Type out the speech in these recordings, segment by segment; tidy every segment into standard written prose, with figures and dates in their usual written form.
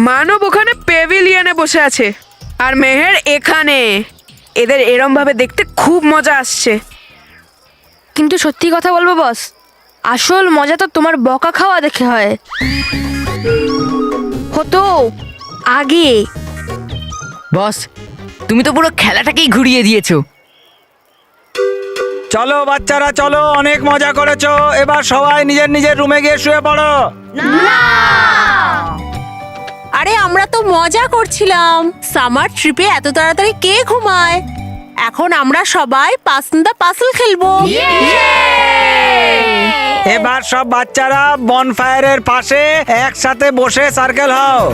মানব ওখানে পেভিলিয়নে বসে আছে আর মেহের এখানে। এদের এরম ভাবে দেখতে খুব মজা আসছে। কিন্তু সত্যি কথা বলবো বস, আসল মজা তো তোমার বকা খাওয়া দেখে হয়। হতো আগে। বস, তুমি তো পুরো খেলাটাকেই ঘুরিয়ে দিয়েছো। চলো বাচ্চারা চলো, অনেক মজা করেছো, এবার সবাই নিজের নিজের রুমে গিয়ে শুয়ে পড়ো। আরে আমরা তো মজা করছিলাম। সামার ট্রিপে এত তাড়াতাড়ি কে ঘুমায়? এখন আমরা সবাই পাসন্দা পাসল খেলবো। এবার সব বাচ্চারা বনফায়ারের পাশে একসাথে বসে সার্কেল হও।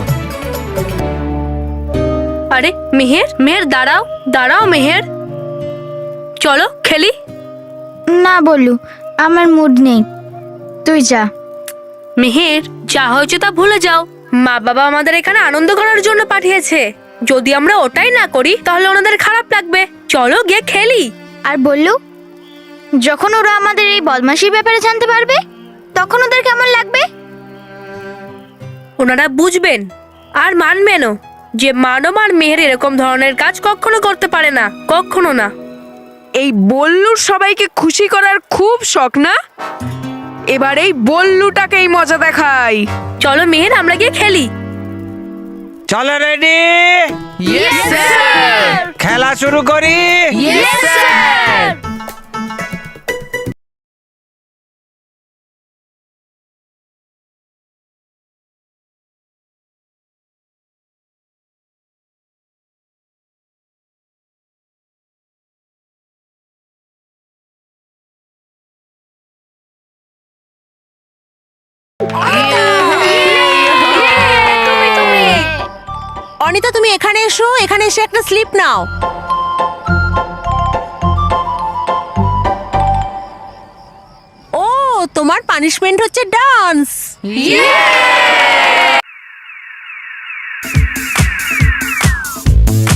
আরে মেহের, মেহের দাঁড়াও দাঁড়াও মেহের, চলো খেলি। না বললু, আমার মুড নেই, তুই যা। মেহের, যা হয়েছে তা ভুলে যাও। মা বাবা আমাদের এখানে আনন্দ করার জন্য পাঠিয়েছে। যদি আমরা ওটাই না করি তাহলে ওনাদের খারাপ লাগবে। চলো গিয়ে খেলি। আর বললু, যখন ওরা আমাদের এই বদমাশির ব্যাপারে জানতে পারবে তখন ওদের কেমন লাগবে? ওনারা বুঝবেন আর মানবেনও যে মানব আর মেহের এরকম ধরনের কাজ কখনো করতে পারে না, কখনো না। এই বল্লুর সবাইকে খুশি করার খুব শখ না? এবার এই বল্লুটাকেই মজা দেখাই। চলো মেহের, আমরা গিয়ে খেলি। চলো রেডি, খেলা শুরু করি। অনিতা তুমি এখানে এসো, এখানে এসে একটা স্লিপ নাও। ও, তোমার পানিশমেন্ট হচ্ছে dance.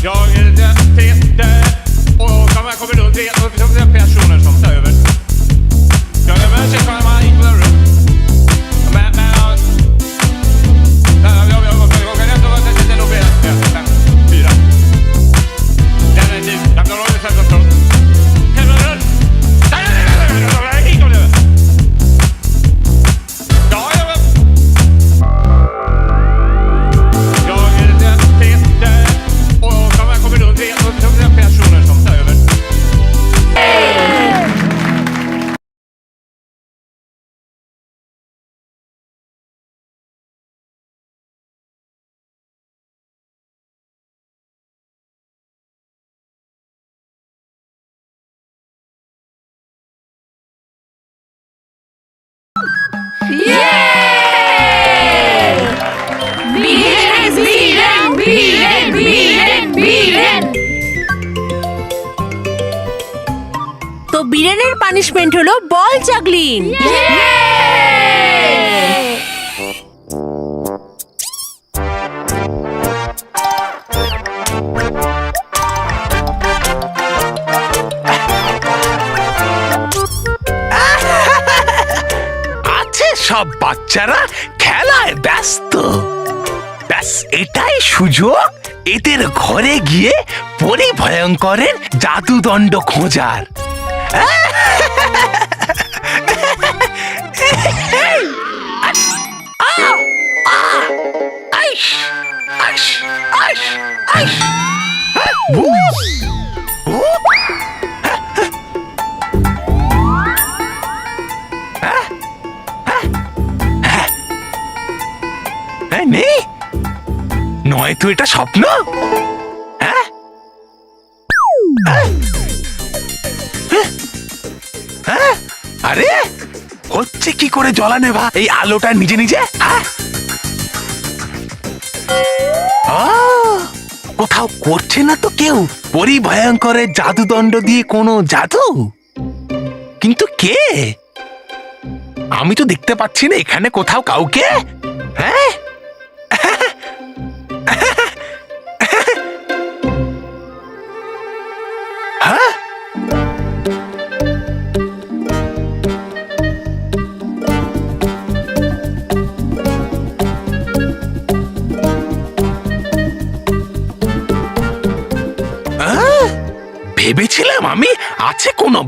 Jag är den Peter och här kommer då tre personer som tar över. Jag är med sig från mig på rum. Men jag kan ändå vara det nog bättre. 4. Den är typ jag har det så så. Kan du rör? তো বীরেনের punishment হলো বল juggling. আছে সব বাচ্চারা খেলায় ব্যস্ত। ব্যাস এটাই সুযোগ এদের ঘরে গিয়ে পরিভয়ঙ্করের জাদুদণ্ড খোঁজার। নেই, নয়তো এটা স্বপ্ন। হ্যাঁ, আরে হচ্ছে কি করে জ্বলানেভা এই আলোটা নিজে নিজে? হ্যাঁ, কোথাও করছে না তো কেউ পরিভয়ঙ্করের জাদুদণ্ড দিয়ে কোনো জাদু? কিন্তু কে? আমি তো দেখতে পাচ্ছি না এখানে কোথাও কাউকে। হ্যাঁ, হ্যাঁ,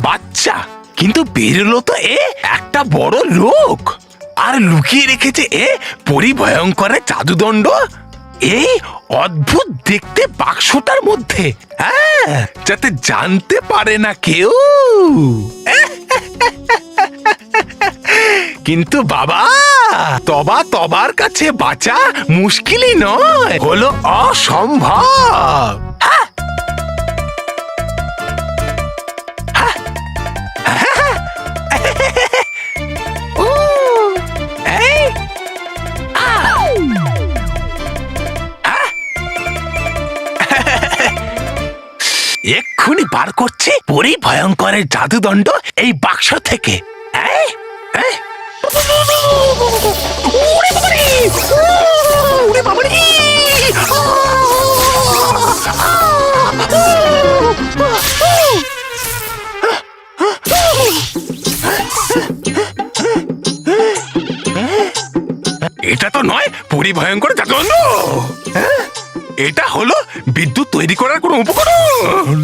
বাচ্চা, কিন্তু বেরোলো তো একটা বড় লোক, আর লুকিয়ে রেখেছে পরিভয়ঙ্করের জাদুদণ্ড এই অদ্ভুত দেখতে বাক্সটার মধ্যে, হ্যাঁ, যাতে জানতে পারে না কেউ। কিন্তু বাবা, তবার কাছে বাঁচা মুশকিলই নয়, হলো অসম্ভব। এক্ষুনি বার করছি পরিভয়ঙ্করের জাদুদণ্ড এই বাক্স থেকে। এটা তো নয় পরিভয়ঙ্কর জাদুদণ্ড, এটা হলো বিদ্যুৎ তৈরি করার কোন উপকরণ।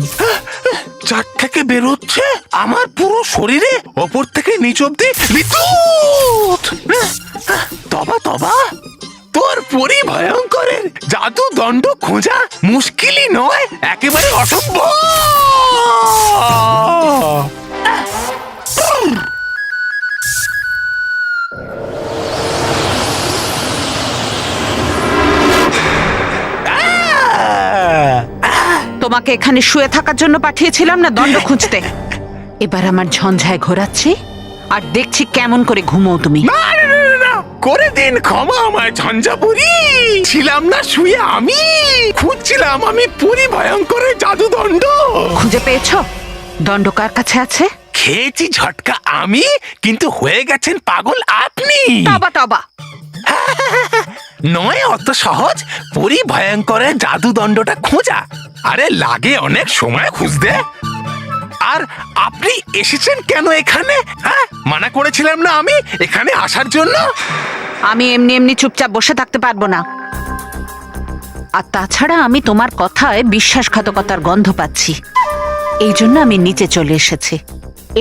চার থেকে বেরোচ্ছে আমার পুরো শরীরে, ওপর থেকে নিচ অব্দি বিদ্যুৎ। তবা তোর পরিভয়ঙ্করের জাদুদণ্ড খোঁজা মুশকিলই নয়, একেবারে অসম্ভব। তোমাকে এখানে শুয়ে থাকার জন্য পাঠিয়েছিলাম না দণ্ড খুঁজতে? এবার আমার ঝঞ্ঝায় ঘোরাচ্ছি আর দেখছি কেমন করে ঘুমোও তুমি। না, করে দিন ক্ষমা আমার ঝঞ্ঝাপুরি। ছিলাম না শুয়ে, আমি খুঁজছিলাম আমি পরিভয়ঙ্করের জাদুদণ্ড। খুঁজে পেয়েছো? দণ্ড কার কাছে আছে? খেয়েছি ঝটকা আমি, কিন্তু হয়ে গেছেন পাগল আপনি। তবা নয় অত সহজ পরিভয়ঙ্করের জাদুদণ্ডটা খোঁজা, আরে লাগে অনেক সময় খুঁজতে। আর আপনি এসেছেন কেন এখানে? হ্যাঁ, মানা করেছিলাম না আমি এখানে আসার জন্য? আমি এমনি চুপচাপ বসে থাকতে পারবো না। আর তাছাড়া আমি তোমার কথায় বিশ্বাসঘাতকতার গন্ধ পাচ্ছি, এই জন্য আমি নিচে চলে এসেছি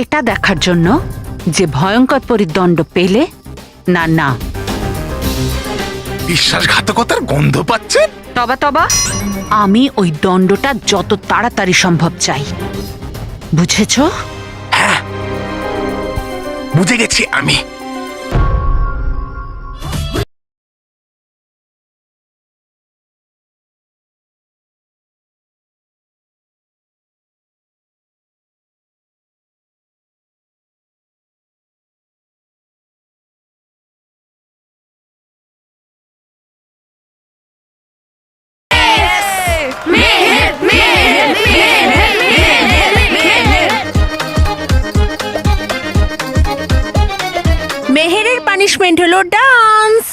এটা দেখার জন্য যে ভয়ঙ্কর পরিদণ্ড পেলে না। বিশ্বাসঘাতকতার গন্ধ পাচ্ছেন? তবা আমি ওই দণ্ডটা যত তাড়াতাড়ি সম্ভব চাই, বুঝেছো? হ্যাঁ, বুঝে গেছি আমি। মেহেরের পানিশমেন্ট হলো ডান্স।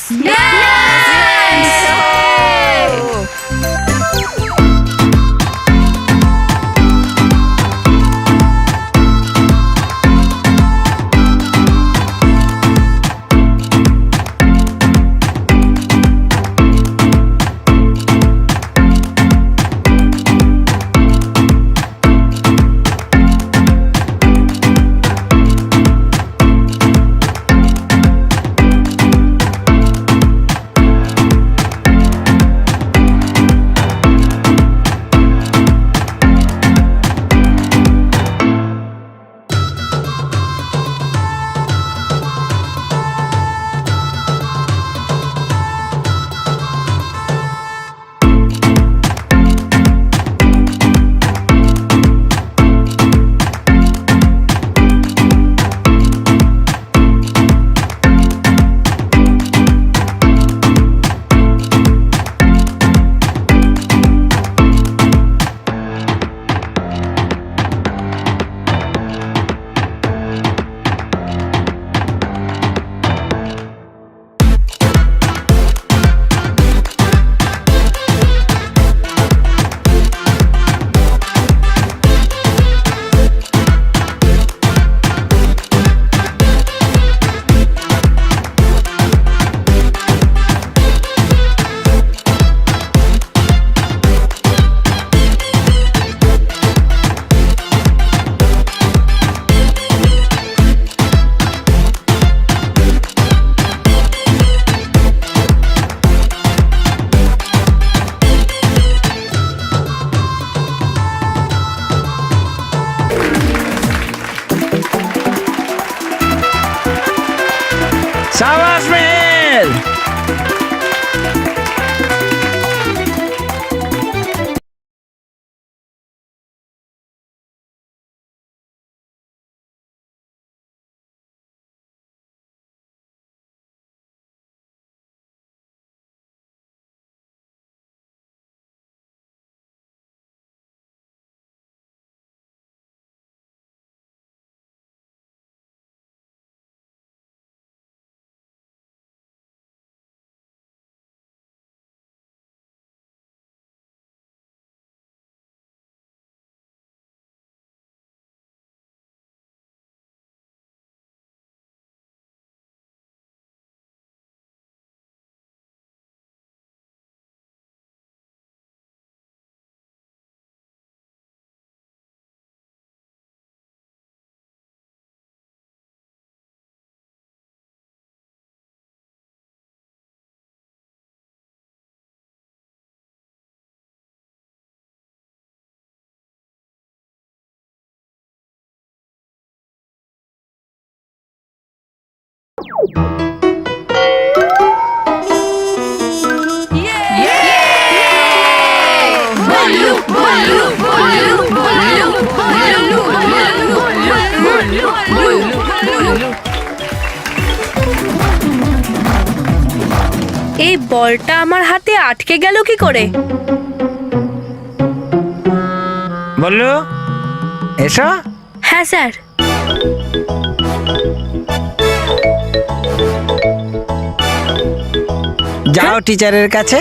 সাবাস মেহের। এই বলটা আমার হাতে আটকে গেল কি করে? বললু এসো। হ্যাঁ স্যার। যাও টিচারের কাছে।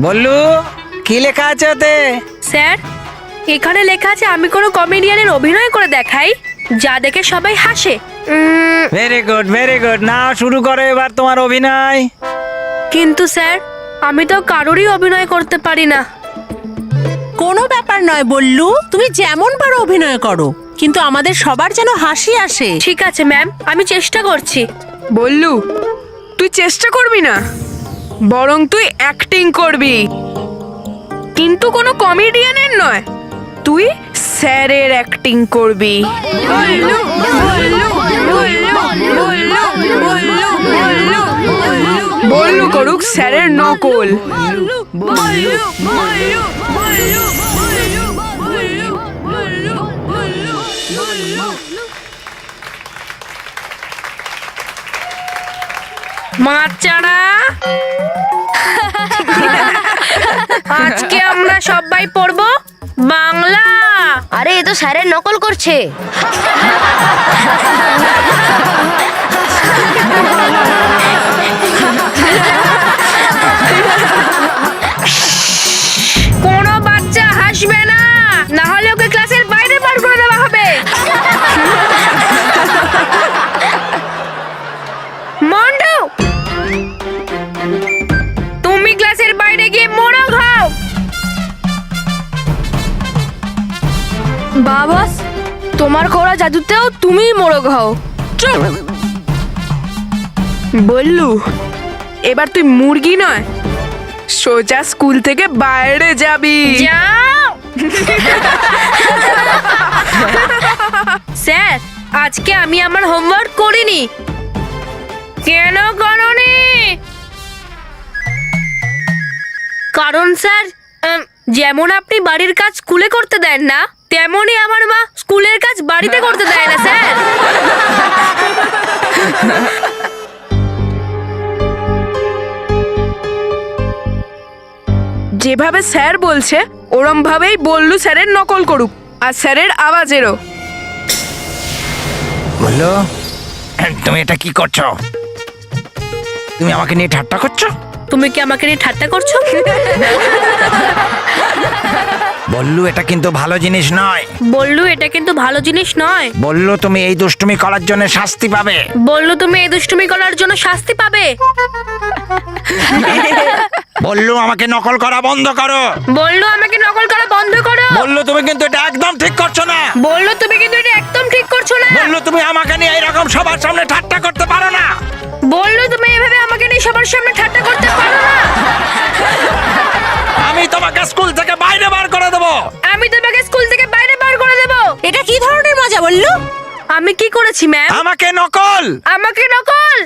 বললু কি লেখা আছে ওতে? স্যার, এখানে লেখা আছে আমি কোনো কমেডিয়ানের অভিনয় করে দেখাই যা দেখে সবাই হাসে। Very good very good. Now শুরু করো এবার তোমার অভিনয়। কিন্তু স্যার, আমি তো কারোরই অভিনয় করতে পারি না। কোনো ব্যাপার নয় বল্লু, তুমি যেমন পারো অভিনয় করো, কিন্তু আমাদের সবার যেন হাসি আসে। ঠিক আছে ম্যাম, আমি চেষ্টা করছি। বললু তুই চেষ্টা করবি না, বরং তুই অ্যাক্টিং করবি, কিন্তু কোনো কমেডিয়ানের নয়, তুই স্যারের অ্যাক্টিং করবি। বললু বললু বললু বললু বললু বললু বললু করুক স্যারের নকল। মাচাড়া, আজকে আমরা সবাই পড়বো বাংলা। আরে এ তো স্যারের নকল করছে। কোনো বাচ্চা হাসবে না, না হলে ওকে ক্লাসের বাইরে বার করে দেওয়া হবে। মন্ডু, তুমি ক্লাসের বাইরে গিয়ে মোড়ক হও। বাবাস, তোমার করা জাদুতেও তুমি মোড়ক হও। বললু এবার তুই মুরগি নয়, সোজা স্কুল থেকে বাইরে যাবি। যাও। স্যার, আজকে আমি আমার হোমওয়ার্ক করিনি। কেন করনি? কারণ স্যার, যেমন আপনি বাড়ির কাজ স্কুলে করতে দেন না, তেমনই আমার মা স্কুলের কাজ বাড়িতে করতে দেয় না স্যার। যেভাবে স্যার বলছে ওরম ভাবেই বললু স্যারের নকল করুক, আর স্যারের আওয়াজেরও। বললু তুমি এটা কি করছো? তুমি আমাকে নিয়ে ঠাট্টা করছো? তুমি কি আমাকে নিয়ে ঠাট্টা করছো? বললু এটা কিন্তু ভালো জিনিস নয়। বললু এটা কিন্তু ভালো জিনিস নয়। বললু তুমি এই দুষ্টুমি করার জন্য শাস্তি পাবে। বললু তুমি এই দুষ্টুমি করার জন্য শাস্তি পাবে। বললু আমাকে নকল করা বন্ধ করো। বললু আমাকে নকল করা বন্ধ করো। বললু তুমি কিন্তু এটা একদম ঠিক করছো না। বললু তুমি কিন্তু এটা একদম ঠিক করছো না। বললু তুমি আমাকে নিয়ে এরকম সবার সামনে ঠাট্টা করতে পারো না। বললু তুমি এভাবে আমাকে নিয়ে সবার সামনে ঠাট্টা করতে পারো না। আমি তোমাকে স্কুল থেকে বাইরে বার করে দেবো। আমি কি করেছি ম্যাম? আমাকে নকল আমাকে নকল?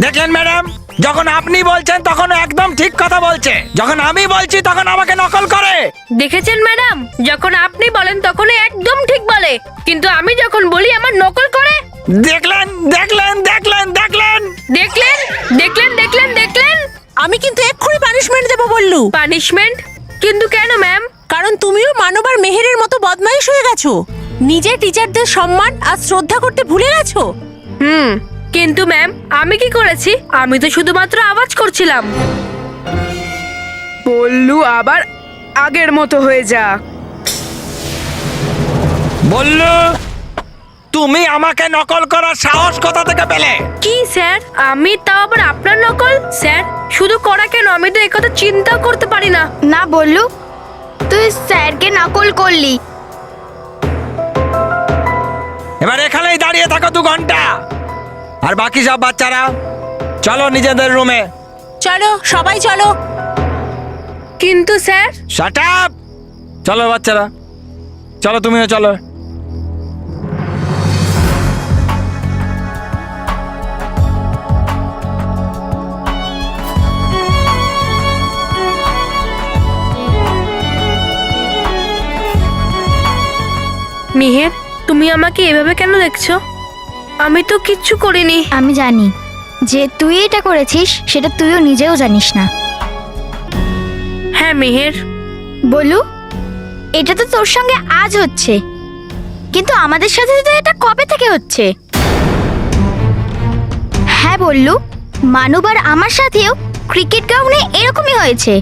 দেখলেন ম্যাডাম, যখন আপনি বলছেন তখন একদম ঠিক কথা বলছে, যখন আমি বলছি তখন আমাকে নকল করে। দেখেছেন ম্যাডাম, যখন আপনি বলেন তখন একদম ঠিক বলে, কিন্তু আমি যখন বলি আমার নকল করে। দেখলেন দেখলেন দেখলেন দেখলেন দেখলেন দেখলেন দেখলেন দেখলেন? আমি কিন্তু এক্ষুনি পানিশমেন্ট দেবো বললু। পানিশমেন্ট? কিন্তু কেন ম্যাম? কারণ তুমিও মানব আর মেহেরের মতো বদমাইশ হয়ে গেছো। নিজের টিচারদের সম্মান আর শ্রদ্ধা করতে ভুলে গেছো। কিন্তু ম্যাম আমি কি করেছি? আমি তো শুধুমাত্র আওয়াজ করছিলাম। বল্লু আবার আগের মতো হয়ে যা। বললু, তুমি আমাকে নকল করার সাহস কোথা থেকে পেলে? কি স্যার? আমি তাও আবার আপনার নকল? স্যার শুধু করা কেন, আমি তো একথা চিন্তা করতে পারি না। না বললু, তুই স্যারকে নকল করলি। এবার এখানেই দাঁড়িয়ে থাকো 2 ঘন্টা। আর বাকি সব বাচ্চারা চলো নিজেদের রুমে। চলো সবাই চলো। কিন্তু স্যার। Shut up! চলো বাচ্চারা, চলো তুমিও চলো। মিহির, তুমি আমাকে এভাবে কেন দেখছো? আমি তো কিচ্ছু করিনি। আমি জানি যে তুই এটা করেছিস, সেটা তুইও নিজেও জানিস না। হ্যাঁ মিহির। বলু, এটা তো তোর সঙ্গে আজ হচ্ছে, কিন্তু আমাদের সাথে তো এটা কবে থেকে হচ্ছে? হ্যাঁ বললু, মানুব আর আমার সাথেও ক্রিকেট গ্রাউন্ডে এরকমই হয়েছে।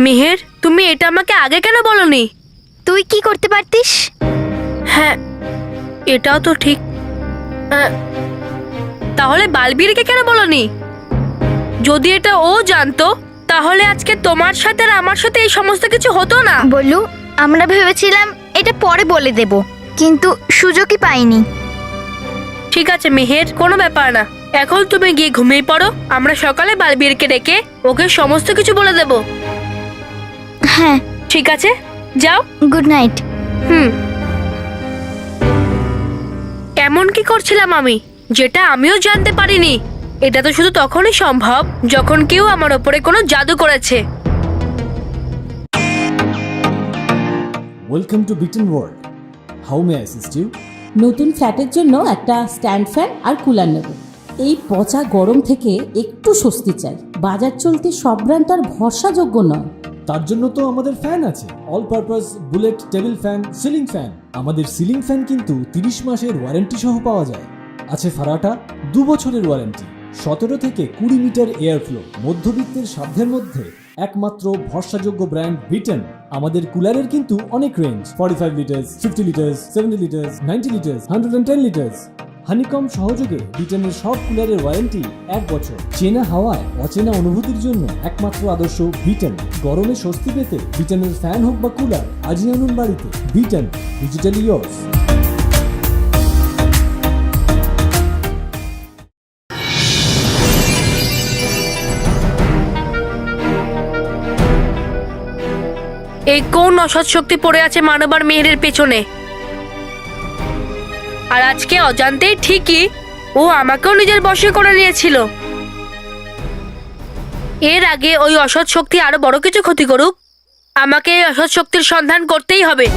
মিহির, তুমি এটা আমাকে আগে কেন বলনি? তুই কি করতে পারতিস? হ্যাঁ, এটাও তো ঠিক। তাহলে বালবীরকে কেন বলনি? যদি এটা ও জানতো তাহলে আজকে তোমার সাথে আর আমার সাথে এই সমস্ত কিছু হতো না। বললু, আমরা ভেবেছিলাম এটা পরে বলে দেব, কিন্তু সুযোগই পাইনি। ঠিক আছে মিহির, কোনো ব্যাপার না। এখন তুমি গিয়ে ঘুমিয়ে পড়ো, আমরা সকালে বালবীরকে ডেকে ওকে সমস্ত কিছু বলে দেব। হ্যাঁ ঠিক আছে, যাও। Good night. এমন কি করছিলাম আমি যেটা আমিও জানতে পারিনি? এটা তো শুধু তখনই সম্ভব যখন কেউ আমার ওপরে কোনো জাদু করেছে। Welcome to Beaton world. How may I assist you? নতুন ফ্ল্যাটের জন্য একটা স্ট্যান্ড ফ্যান আর কুলার নেব। এই পচা গরম থেকে একটু স্বস্তি চাই। বাজার চলতে সব ব্র্যান্ড আর ভরসাযোগ্য নয়। তার জন্য তো আমাদের ফ্যান আছে, all purpose bullet table fan, ceiling fan. আমাদের সিলিং ফ্যান কিন্তু 30 মাসের ওয়ারেন্টি সহ পাওয়া যায়। আছে ফারাটা 2 বছরের ওয়ারেন্টি, 17 থেকে 20 মিটার এয়ার ফ্লো, মধ্যবিত্তের সাধ্যের মধ্যে একমাত্র ভরসাযোগ্য ব্র্যান্ড বিটন। আমাদের কুলারের কিন্তু অনেক range, 45 litres, 50 litres, 70 litres, 90 litres, 110 litres. Honeycomb সহযোগে বিটনের সব কুলারের ওয়ারেন্টি 1 বছর। চেনা হাওয়ায় অচেনা অনুভূতির জন্য একমাত্র আদর্শ বিটন। গরমে স্বস্তি পেতে বিটনের ফ্যান হোক বা কুলার, আজই আনুন বাড়িতে। Vuitton, digitally yours. এই কোন অসৎ শক্তি পড়ে আছে মানব আর মেহেরের পেছনে? আর আজকে অজান্তেই ঠিকই ও আমাকেও নিজের বশে করে নিয়েছিল। এর আগে ওই অসৎ শক্তি আরো বড় কিছু ক্ষতি করুক, আমাকে এই অসৎ শক্তির সন্ধান করতেই হবে।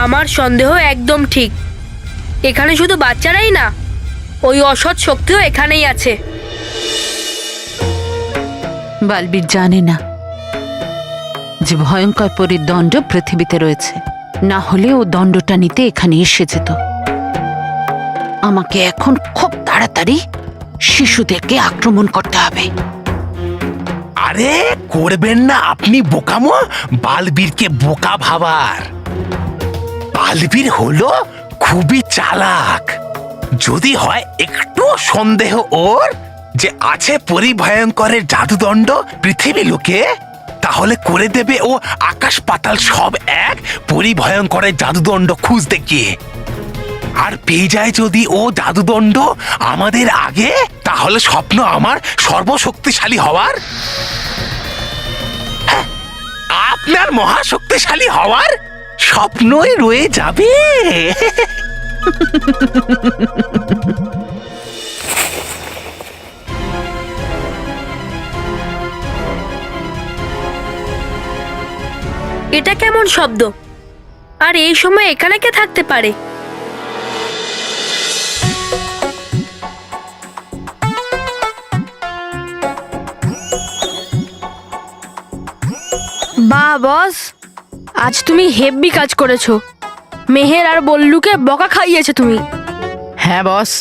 আমার সন্দেহ একদম ঠিক। এখানে শুধু বাচ্চারাই না, ওই অসৎ শক্তিও এখানেই আছে। বালবীর জানে না যে ভয়ঙ্কর পরীর দণ্ড পৃথিবীতে রয়েছে, না হলে ও দণ্ডটা নিতে এখানে এসে যেত। আমাকে এখন খুব তাড়াতাড়ি শিশুদেরকে আক্রমণ করতে হবে। আরে করবেন না আপনি বোকামো বালবীরকে বোকা ভাবার। বালবীর হলো খুবই চালাক। যদি হয় একটু সন্দেহ ওর যে আছে পরিভয়ঙ্করের জাদুদণ্ড পৃথিবী লোকে, তাহলে করে দেবে ও আকাশ পাতাল সব এক পরিভয়ঙ্করের জাদুদণ্ড খুঁজতে গিয়ে। আর পেয়ে যায় যদি ও জাদুদণ্ড আমাদের আগে, তাহলে স্বপ্ন আমার সর্বশক্তিশালী হওয়ার, হ্যাঁ, আপনার মহাশক্তিশালী হওয়ার স্বপ্নই রয়ে যাবে। এটা কেমন শব্দ? আর এই সময় এখানে কে থাকতে পারে? বাহ বস, আজ তুমি হেভি কাজ করেছো। মেহের আর বল্লুকে বকা খাইয়েছো তুমি। হ্যাঁ বস,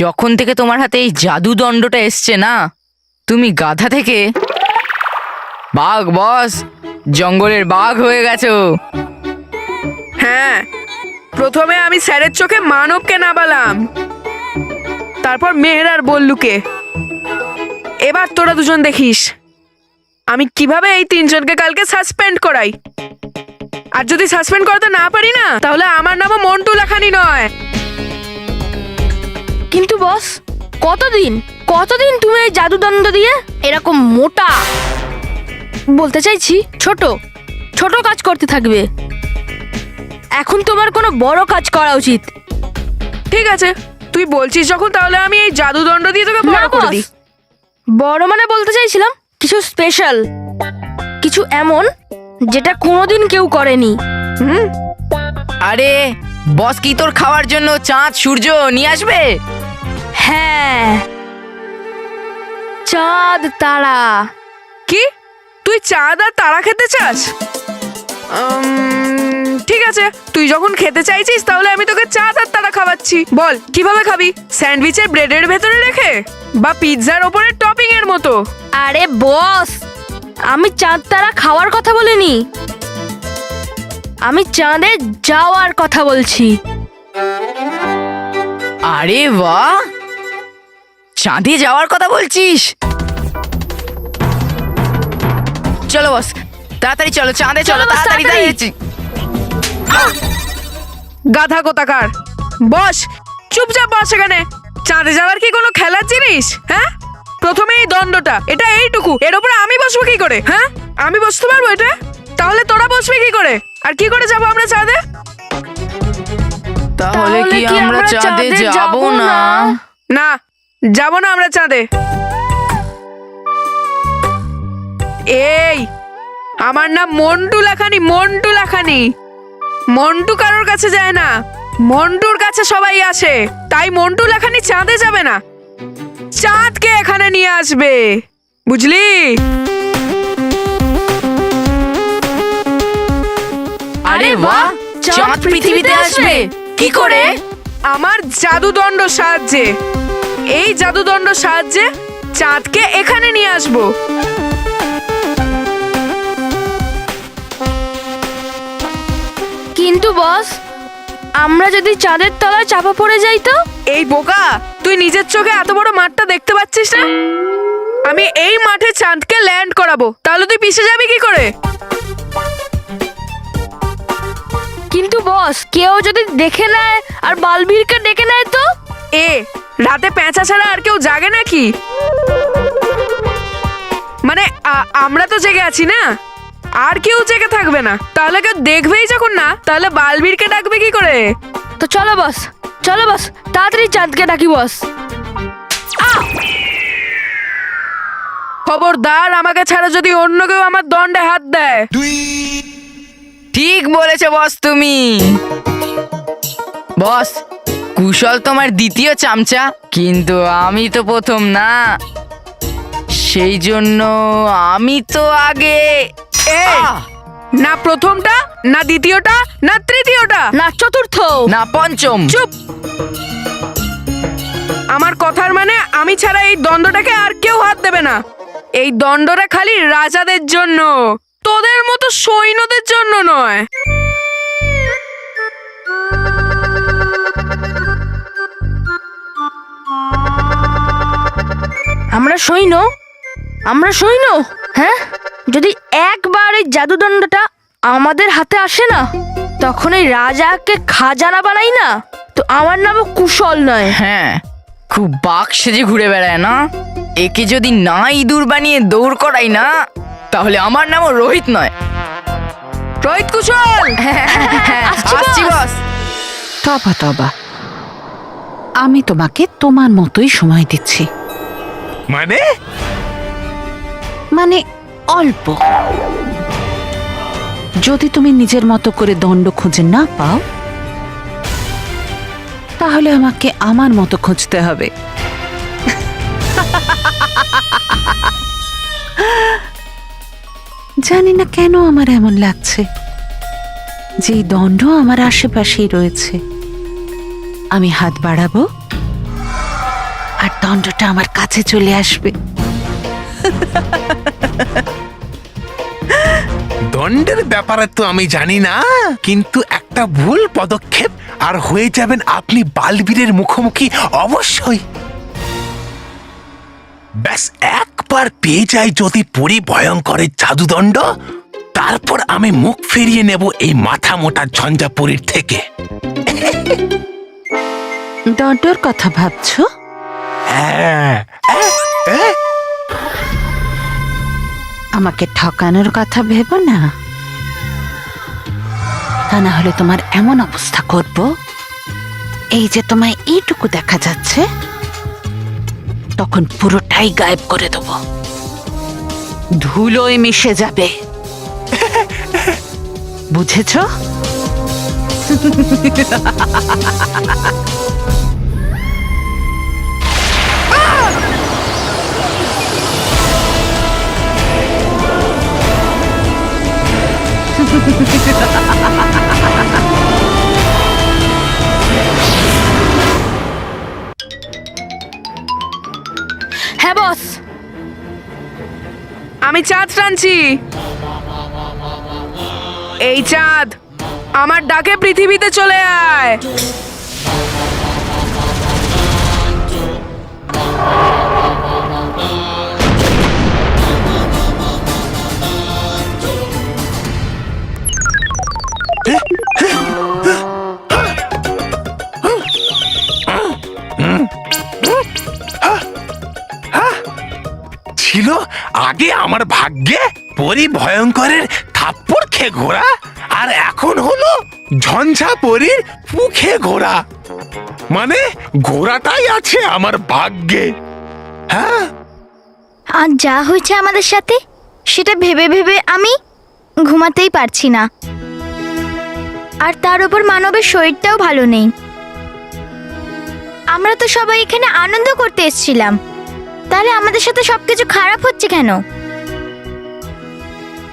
যখন থেকে তোমার হাতে এই জাদুদণ্ডটা এসছে না, তুমি গাধা থেকে বাঘ বস, জঙ্গলের বাঘ হয়ে গেছো। হ্যাঁ, প্রথমে আমি স্যারের চোখে মানবকে নাবালাম, তারপর মেহের আর বল্লুকে। এবার তোরা দুজন দেখিস আমি কিভাবে এই তিনজনকে কালকে সাসপেন্ড করাই। আর যদি সাসপেন্ড করতে না পারি না, তাহলে আমার নামও মন্টু লাখানি নয়। কিন্তু বস, কতদিন কতদিন তুমি এই জাদুদণ্ড দিয়ে এরকম মোটা, বলতে চাইছি ছোট ছোট কাজ করতে থাকবে? এখন তোমার কোনো বড় কাজ করা উচিত। ঠিক আছে, তুই বলছিস যখন, তাহলে আমি এই জাদুদণ্ড দিয়ে তোকে বড় করে দিই। বড় মানে বলতে চাইছিলাম কিছু স্পেশাল, কিছু এমন যেটা কোনোদিন কেউ করেনি। আরে বস কি তোর খাওয়ার জন্য চাঁদ সূর্য নিয়ে আসবে? হ্যাঁ, চাঁদ তারা। কি তুই চাঁদ আর তারা খেতে চাস? ঠিক আছে, তুই যখন খেতে চাইছিস তাহলে আমি তোকে চাঁদ আর তারা খাওয়াচ্ছি। বল কিভাবে খাবি? স্যান্ডউইচের ব্রেডের ভেতরে রেখে, বা পিৎজার ওপরে টপিং এর মতো? আরে বস, আমি চাঁদ তারা খাওয়ার কথা বলিনি, আমি চাঁদে যাওয়ার কথা বলছি। আরে বাহ, চাঁদে যাওয়ার কথা বলছিস? চলো বস, তাড়াতাড়ি চলো, চাঁদে চলো, চলো বস, তাড়াতাড়ি তাড়াতাড়ি। গাধা কোথাকার! বস, চুপচাপ বস এখানে। চাঁদে যাওয়ার কি কোনো খেলার জিনিস? হ্যাঁ, প্রথমে এই দণ্ডটা, এটা এইটুকু, এর উপরে আমি বসবো কি করে? হ্যাঁ, আমি বসতে পারবো এটা? তাহলে তোরা বসবি কি করে? আর কি করে যাবো আমরা চাঁদে? তাহলে কি আমরা চাঁদে যাব না? না, যাবো না আমরা চাঁদে। এই, আমার নাম মন্টু লাখানি, মন্টু লাখানি। মন্টু কারোর কাছে যায় না, মন্টুর কাছে সবাই আসে। তাই মন্টু লাখানি চাঁদে যাবে না, চাঁদকে এখানে নিয়ে আসবে, বুঝলি? আরে বাহ, চাঁদ পৃথিবীতে আসবে কি করে? আমার জাদুদণ্ড সাহায্যে। এই জাদুদণ্ড সাহায্যে চাঁদকে এখানে নিয়ে আসবো। কিন্তু বস, আমরা যদি চাঁদের তলায় চাপা পড়ে যাই তো? এই বোকা, তুই নিজের চোখে এত বড় মাঠটা দেখতে পাচ্ছিস না? আমি এই মাঠে চাঁদকে ল্যান্ড করাবো, তাহলে তুই পিছে যাবি কি করে? কিন্তু বস, কেউ যদি দেখে নেয় আর বালবীরকে ডেকে নেয় তো? রাতে পেঁচা ছাড়া আর কেউ জাগে নাকি? মানে আমরা তো জেগে আছি না, আর কেউ জেগে থাকবে না। তাহলে কেউ দেখবেই যখন না, তাহলে বালবীরকে ডাকবে কি করে? তো চলো বস, চলো বস, তাড়াতাড়ি চাঁদকে ডাকি বস। খবরদার, আমাকে ছাড়া যদি অন্য কেউ আমার দণ্ডে হাত দেয়। ঠিক বলেছো বস তুমি। বস, কুশল তোমার দ্বিতীয় চামচা, কিন্তু আমি তো প্রথম না, সেই জন্য আমি তো আগে। এই, না প্রথমটা, না দ্বিতীয়টা, না তৃতীয়টা, না চতুর্থ, না পঞ্চম। চুপ। আমার কথার মানে আমি ছাড়া এই দণ্ডটাকে আর কেউ হাত দেবে না। এই দণ্ডটা খালি রাজাদের জন্য, তোদের মতো সৈন্যদের জন্য নয়। আমরা সৈন্য, আমরা সৈন্য। হ্যাঁ, যদি একবার এই জাদুদণ্ডটা আমাদের হাতে আসে না, তখন এই রাজাকে খাজানা বানাই না, তো আমার নামও কুশল নয়। হ্যাঁ, খুব বাঘ সেজে ঘুরে বেড়ায় না? একে যদি না ইঁদুর বানিয়ে দৌড় করাই না, তাহলে আমার নামও রোহিত নয়। রোহিত কুশল। আসছি বস। তবা তবা, আমি তোমাকে তোমার মতোই সময় দিচ্ছি। মানে মানে অল্প। যদি তুমি নিজের মতো করে দণ্ড খুঁজে না পাও, তাহলে আমাকে আমার মতো খুঁজতে হবে। জানি না কেন আমার এমন লাগছে যে এই দণ্ড আমার আশেপাশেই রয়েছে। আমি হাত বাড়াবো আর দণ্ডটা আমার কাছে চলে আসবে। দণ্ডের ব্যাপারে তো আমি জানি না, কিন্তু একটা ভুল পদক্ষেপ আর হয়ে যাবেন আপনি বালবীরের মুখোমুখি অবশ্যই। ব্যাস একবার পেয়ে যাই যদি পরিভয়ঙ্করের জাদুদণ্ড, তারপর আমি মুখ ফিরিয়ে নেব এই মাথা মোটা ঝঞ্ঝাপুরীর থেকে। দণ্ডর কথা ভাবছো? আমাকে ঠকানোর কথা ভেবো না, তা না হলে তোমার এমন অবস্থা করব, এই যে তোমায় এইটুকু দেখা যাচ্ছে, তখন পুরোটাই গায়েব করে দেব, ধুলোয় মিশে যাবে। বুঝেছো? হ্যাঁ বস, আমি চাঁদ টানছি। এই চাঁদ, আমার ডাকে পৃথিবীতে চলে আয়। ছিল আগে আমার ভাগ্যে পরিভয়ঙ্করের থাপ্পড় খেয়ে ঘোরা, আর এখন হলো ঝঞ্ঝাপুরীর মুখে ঘোরা। মানে ঘোড়াটাই আছে আমার ভাগ্যে। হ্যাঁ, আর যা হয়েছে আমাদের সাথে সেটা ভেবে ভেবে আমি ঘুমাতেই পারছি না। আর তার উপর মানবের শরীরটাও ভালো নেই। আমরা তো সবাই এখানে আনন্দ করতে এসেছিলাম, তাহলে আমাদের সাথে সবকিছু খারাপ হচ্ছে কেন?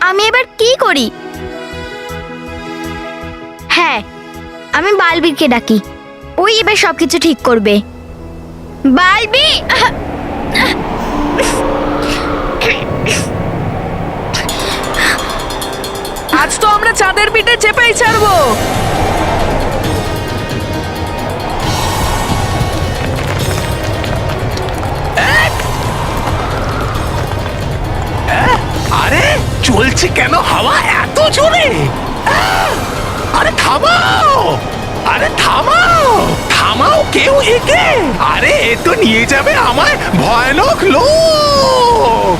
আমি এবার কি করি? হ্যাঁ, আমি বালবীরকে ডাকি, ওই এবার সবকিছু ঠিক করবে। বালবি, আজ তো আমরা চাঁদের পিঠে চেপেই ছাড়বো। আরে চলছে কেন হাওয়া এত জোরে? আরে থামাও, আরে থামাও, থামাও কেউ একে। আরে এ তো নিয়ে যাবে আমায় ভয়ানক লোক।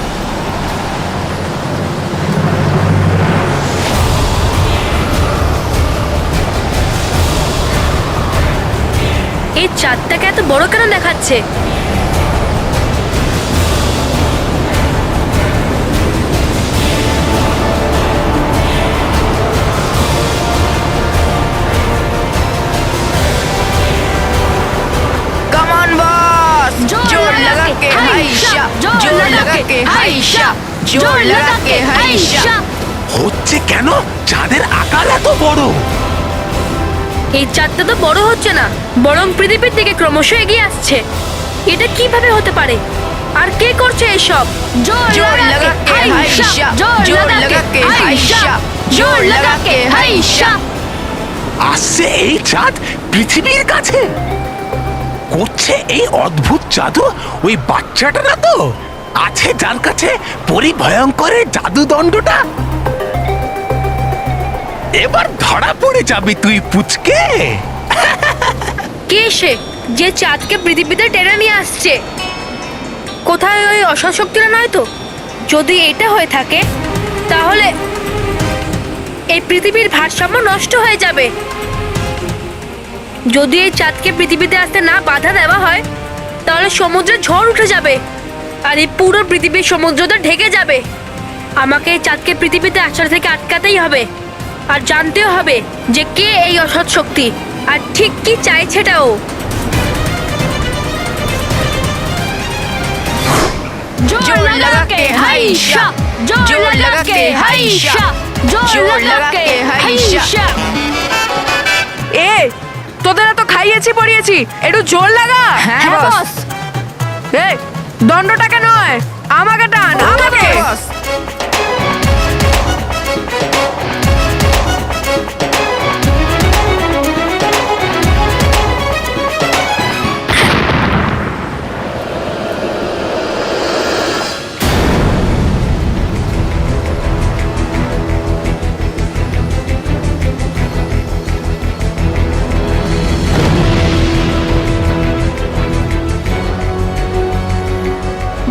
এই চাঁদটাকে এত বড় কেন দেখাচ্ছে? হাইশা, জোর লাগাকে হাইশা, জোর লাগাকে হাইশা। হচ্ছে কেন? চাঁদের আকার এত বড়। এই চাঁদটা তো বড় হচ্ছে না, বরং পৃথিবীর দিকে ক্রমশ এগিয়ে আসছে। এটা কিভাবে হতে পারে? আর কে করছে এসব? জোর লাগাকে হাইশা, জোর লাগাকে হাইশা, জোর লাগাকে হাইশা। আসছে এই চাঁদ পৃথিবীর কাছে, করছে এই অদ্ভুত জাদু ওই বাচ্চাটা না তো আছে যার কাছে পরিভয়ঙ্করের জাদুদণ্ডটা। এবার ধরা পড়ে যাবি তুই পুচকে। কে সে যে চাঁদকে পৃথিবীতে টেনে নিয়ে আসছে? কোথায় ওই অসৎ শক্তিরা নয় তো? যদি এটা হয়ে থাকে তাহলে এই পৃথিবীর ভারসাম্য নষ্ট হয়ে যাবে। যদি এই চাঁদকে পৃথিবীতে আসতে না বাধা দেওয়া হয় তাহলে সমুদ্রে ঝড় উঠে যাবে আর এই পুরো পৃথিবীর সমুদ্রটা ঢেকে যাবে। আমাকে এই চাঁদকে পৃথিবীতে আসার থেকে আটকাতেই হবে আর জানতেও হবে যে কে এই অসৎ শক্তি আর ঠিক কি চাইছেটাও। জোর লাগাকে হাইশা, জোর লাগাকে হাইশা, জোর লাগাকে হাইশা। এ তোদের তো খাইয়েছি পড়িয়েছি, একটু জোর লাগা। হ্যাঁ বস। এ দণ্ডটাকে নয়, আমাকে টান, আমাকে।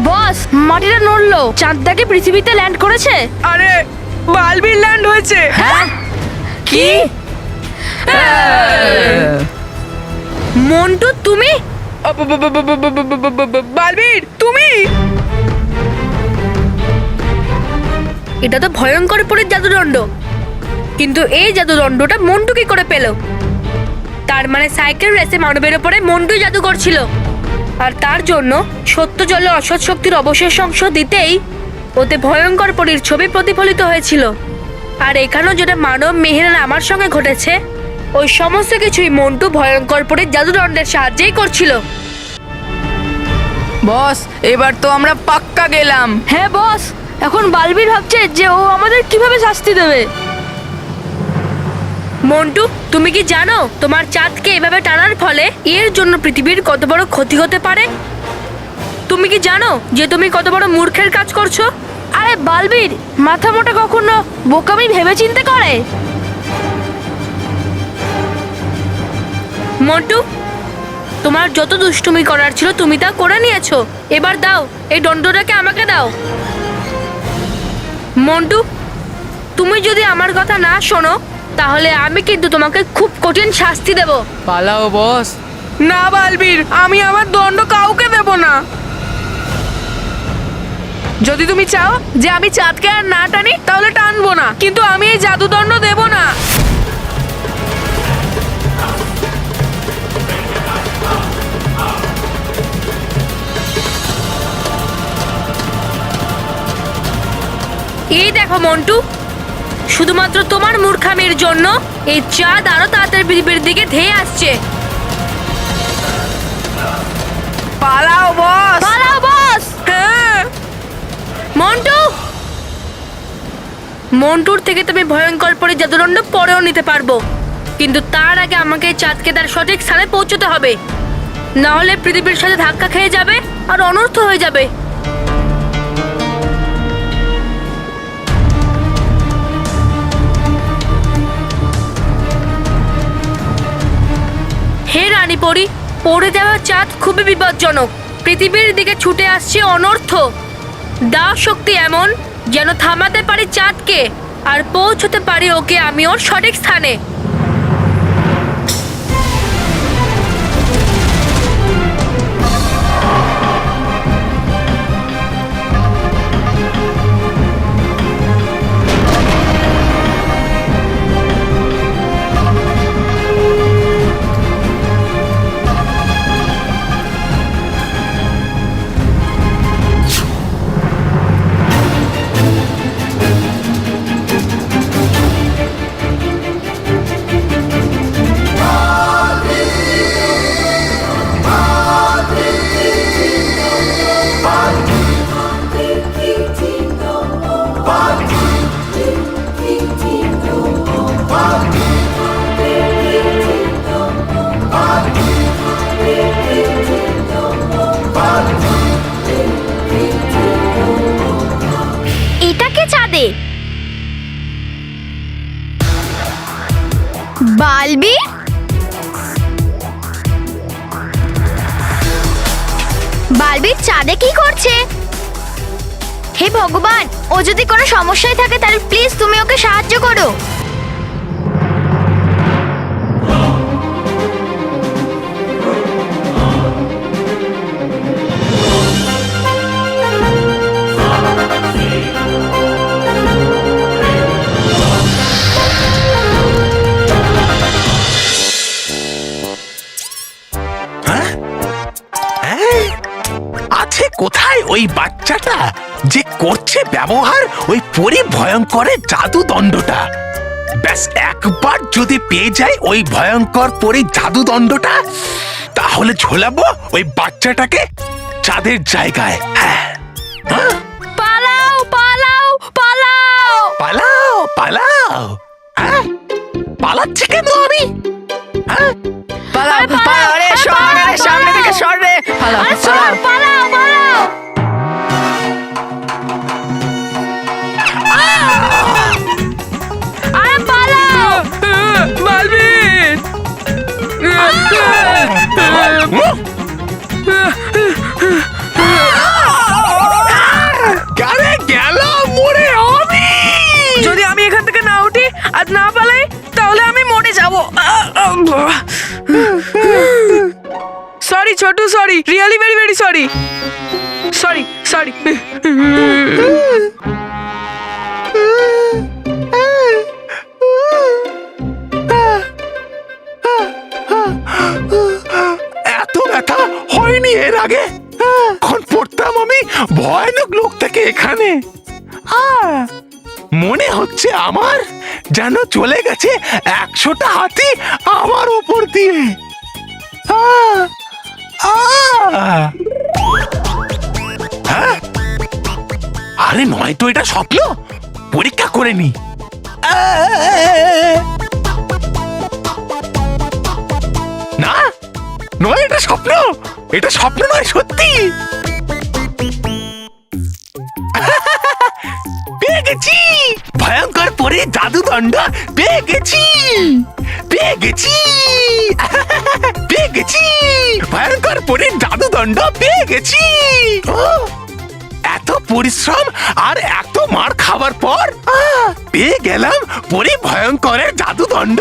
বস, মাটিটা নড়লো। চাঁদটাকে পৃথিবীতে ল্যান্ড করেছে। আরে বালবির ল্যান্ড হয়েছে। হ্যাঁ কি? মন্টু, তুমি? বালবির তুমি? এটা তো ভয়ঙ্কর পরীর জাদুদণ্ড, কিন্তু এই জাদুদণ্ডটা মন্টু কি করে পেল? তার মানে সাইকেল রেসে মানবের উপরে মন্টু জাদু করছিল, আর তার জন্য সত্য জলে অসৎ শক্তির অবশেষ অংশ দিতেই ওতে ভয়ঙ্কর পরীর ছবি প্রতিফলিত হয়েছিল। আর এখানেও যেটা মানব মেহের আমার সঙ্গে ঘটেছে, ওই সমস্ত কিছুই মন্টু ভয়ঙ্কর পরীর জাদুদণ্ডের সাহায্যেই করছিল। বস, এবার তো আমরা পাক্কা গেলাম। হ্যাঁ বস, এখন বালবীর ভাবছে যে ও আমাদের কিভাবে শাস্তি দেবে। মন্টু, তুমি কি জানো তোমার চাঁদকে এভাবে টানার ফলে এর জন্য পৃথিবীর কত বড় ক্ষতি হতে পারে? তুমি কি জানো যে তুমি কত বড় মূর্খের কাজ করছো? আরে বালবীর, মাথা মোটা কখনো বোকামি ভেবে চিন্তে করে? মন্টু, তোমার যত দুষ্টুমি করার ছিল তুমি তা করে নিয়েছো। এবার দাও, এই দণ্ডটাকে আমাকে দাও। মন্টু, তুমি যদি আমার কথা না শোনো তাহলে আমি কিন্তু তোমাকে খুব কঠিন শাস্তি দেব। পালাও বস। না বালবীর, আমি আমার দণ্ড কাউকে দেব না। যদি তুমি চাও যে আমি চাঁদকে আর না টানি তাহলে টানবো না, কিন্তু আমি এই জাদুদণ্ড দেব না। এই দেখো মন্টু, শুধুমাত্র তোমার মূর্খামির জন্য এই চাঁদ আরো তাড়াতাড়ি পৃথিবীর দিকে ধেয়ে আসছে। পালাও বস, পালাও বস। হ্যাঁ। মন্টু, মন্টুর থেকে তুমি ভয়ঙ্কর পরে জাদুদণ্ড পরেও নিতে পারবো, কিন্তু তার আগে আমাকে এই চাঁদকে তার সঠিক স্থানে পৌঁছতে হবে, না হলে পৃথিবীর সাথে ধাক্কা খেয়ে যাবে আর অনর্থ হয়ে যাবে। হে রানী পরী, পড়ে যাওয়া চাঁদ খুবই বিপজ্জনক। পৃথিবীর দিকে ছুটে আসছে অনর্থ। দাও শক্তি এমন যেন থামাতে পারি চাঁদকে আর পৌঁছতে পারি ওকে আমি ওর সঠিক স্থানে। বালবি, বালবি চাঁদে কি করছে? হে ভগবান, ও যদি কোনো সমস্যায় থাকে তাহলে প্লিজ তুমি ওকে সাহায্য করো। আছে কোথায় ওই বাচ্চাটা যে করছে ব্যবহার ওই পরি ভয়ঙ্করের জাদু দণ্ডটা? ব্যাস একবার যদি পেয়ে যায় ওই ভয়ঙ্কর পরি জাদু দণ্ডটা, তাহলে ঝোলাবো ওই বাচ্চাটাকে চাঁদের জায়গায়। হ্যাঁ, পালাও পালাও পালাও! পালাও পালাও। হ্যাঁ, পালাচ্ছি কেন আমি? হ্যাঁ, পালাও পালাও রে, সর রে, সামনে থেকে সর রে, পালাও পালাও। পালাও পালাও! আরে পালাও! বালবিন! কারে গেল মরে আমি। যদি আমি এখান থেকে না উঠি আর না পালাই তাহলে আমি মরে যাব। Sorry Chhotu, sorry, really very very sorry, sorry sorry. এত ব্যথা হয়নি এর আগে। এখন পড়তাম আমি ভয়ানক লোক থেকে এখানে। মনে হচ্ছে আমার যেন চলে গেছে 100টা হাতি আমার উপর দিয়ে। হ্যাঁ? আরে নয় তো, এটা স্বপ্ন। পরীক্ষা করে নি। না নয়, এটা স্বপ্ন। এটা স্বপ্ন নয়, সত্যি। পেয়ে গেছি ভয়ঙ্কর পরে জাদুদণ্ড, পেয়ে গেছি, পেয়ে গেছি, পেয়ে গেছি ভয়ঙ্কর পরে জাদুদণ্ড, পেয়ে গেছি। এত পরিশ্রম আর এত মার খাবার পর পেয়ে গেলাম পরি ভয়ঙ্করের জাদুদণ্ড।